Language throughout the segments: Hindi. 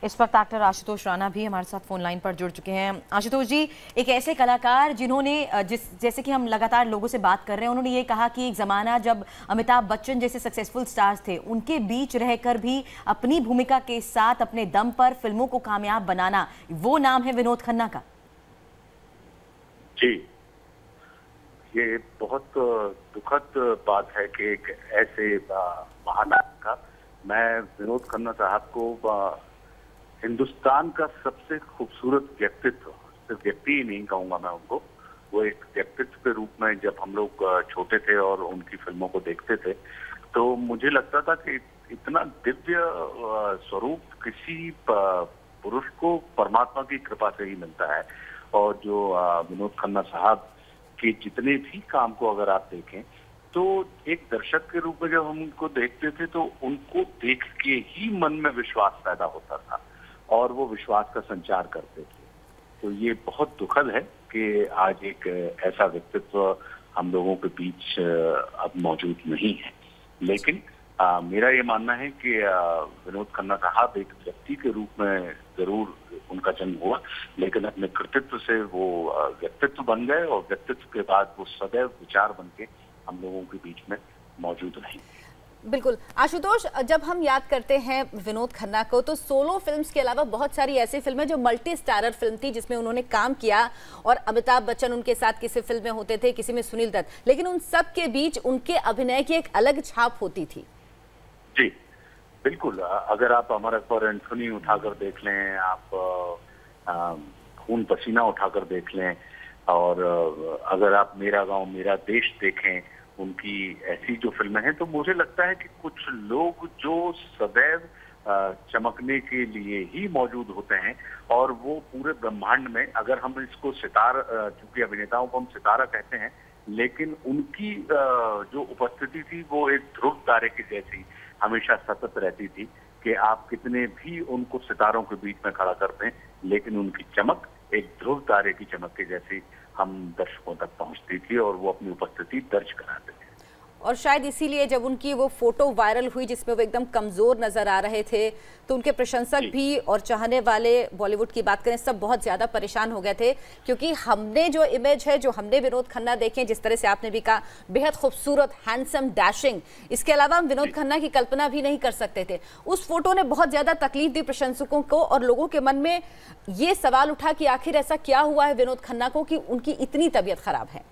इस वक्त एक्टर आशुतोष राणा भी हमारे साथ फोन लाइन पर जुड़ चुके हैं। आशुतोष जी, एक ऐसे कलाकार जिन्होंने जैसे कि हम लगातार लोगों से बात कर रहे हैं, उन्होंने ये कहा कि एक जमाना जब अमिताभ बच्चन जैसे सक्सेसफुल स्टार्स थे, उनके बीच रहकर भी अपनी भूमिका के साथ अपने दम पर फिल्मों को कामयाब बनाना, वो नाम है विनोद खन्ना का। जी, ये बहुत दुखद बात है कि एक ऐसे महानायक का, मैं विनोद खन्ना साहब को हिंदुस्तान का सबसे खूबसूरत व्यक्तित्व, सिर्फ व्यक्ति ही नहीं कहूंगा मैं उनको, वो एक व्यक्तित्व के रूप में जब हम लोग छोटे थे और उनकी फिल्मों को देखते थे तो मुझे लगता था कि इतना दिव्य स्वरूप किसी पुरुष को परमात्मा की कृपा से ही मिलता है। और जो विनोद खन्ना साहब के जितने भी काम को अगर आप देखें तो एक दर्शक के रूप में जब हम उनको देखते थे तो उनको देख के ही मन में विश्वास पैदा होता था और वो विश्वास का संचार करते थे। तो ये बहुत दुखद है कि आज एक ऐसा व्यक्तित्व हम लोगों के बीच अब मौजूद नहीं है। लेकिन मेरा ये मानना है कि विनोद खन्ना साहब एक व्यक्ति के रूप में जरूर उनका जन्म हुआ, लेकिन अपने कृतित्व से वो व्यक्तित्व बन गए और व्यक्तित्व के बाद वो सदैव विचार बन के हम लोगों के बीच में मौजूद रहेंगे। बिल्कुल आशुतोष, जब हम याद करते हैं विनोद खन्ना को तो सोलो फिल्म्स के अलावा बहुत सारी ऐसी फिल्में जो मल्टी स्टारर फिल्म थी जिसमें उन्होंने काम किया और अमिताभ बच्चन उनके साथ किसी फिल्म में होते थे, किसी में सुनील दत्त, लेकिन उन सब के बीच उनके अभिनय की एक अलग छाप होती थी। जी बिल्कुल, अगर आप अमर अकबर एंथोनी उठाकर देख लें, आप खून पसीना उठाकर देख लें, और अगर आप मेरा गांव मेरा देश देखें, उनकी ऐसी जो फिल्में हैं, तो मुझे लगता है कि कुछ लोग जो सदैव चमकने के लिए ही मौजूद होते हैं और वो पूरे ब्रह्मांड में, अगर हम इसको सितारा, चूंकि अभिनेताओं को हम सितारा कहते हैं, लेकिन उनकी जो उपस्थिति थी वो एक ध्रुव तारे की जैसी हमेशा सतत रहती थी कि आप कितने भी उनको सितारों के बीच में खड़ा कर दें, लेकिन उनकी चमक एक ध्रुव तारे की चमक के जैसी हम दर्शकों तक पहुंचती थी और वो अपनी उपस्थिति दर्ज कराते थे। और शायद इसीलिए जब उनकी वो फोटो वायरल हुई जिसमें वो एकदम कमजोर नजर आ रहे थे तो उनके प्रशंसक भी और चाहने वाले, बॉलीवुड की बात करें, सब बहुत ज्यादा परेशान हो गए थे, क्योंकि हमने जो इमेज है, जो हमने विनोद खन्ना देखे, जिस तरह से आपने भी कहा, बेहद खूबसूरत, हैंडसम, डैशिंग, इसके अलावा हम विनोद खन्ना की कल्पना भी नहीं कर सकते थे। उस फोटो ने बहुत ज्यादा तकलीफ दी प्रशंसकों को और लोगों के मन में ये सवाल उठा कि आखिर ऐसा क्या हुआ है विनोद खन्ना को कि उनकी इतनी तबीयत खराब है।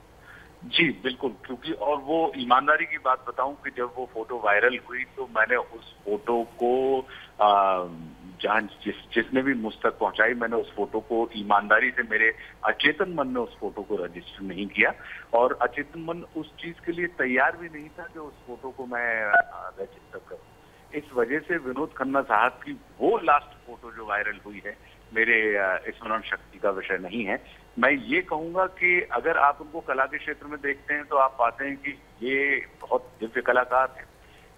जी बिल्कुल, क्योंकि और वो ईमानदारी की बात बताऊं कि जब वो फोटो वायरल हुई तो मैंने उस फोटो को जिसने भी मुझ तक पहुंचाई, मैंने उस फोटो को ईमानदारी से, मेरे अचेतन मन ने उस फोटो को रजिस्टर नहीं किया और अचेतन मन उस चीज के लिए तैयार भी नहीं था कि उस फोटो को मैं रजिस्टर करूं। इस वजह से विनोद खन्ना साहब की वो लास्ट फोटो जो वायरल हुई है मेरे स्मरण शक्ति का विषय नहीं है। मैं ये कहूंगा कि अगर आप उनको कला के क्षेत्र में देखते हैं तो आप पाते हैं कि ये बहुत दिव्य कलाकार हैं।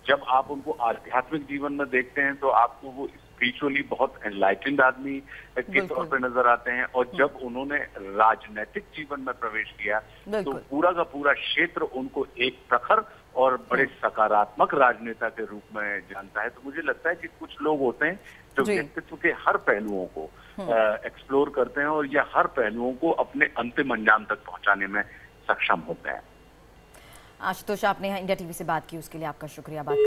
जब आप उनको आध्यात्मिक जीवन में देखते हैं तो आपको वो स्पिरिचुअली बहुत एनलाइटेंड आदमी के तौर पे नजर आते हैं, और जब उन्होंने राजनीतिक जीवन में प्रवेश किया तो पूरा का पूरा क्षेत्र उनको एक प्रखर और बड़े सकारात्मक राजनेता के रूप में जानता है। तो मुझे लगता है कि कुछ लोग होते हैं जो व्यक्तित्व के हर पहलुओं को एक्सप्लोर करते हैं और या हर पहलुओं को अपने अंतिम अंजाम तक पहुंचाने में सक्षम होते हैं। आशुतोष, आपने इंडिया टीवी से बात की, उसके लिए आपका शुक्रिया। बात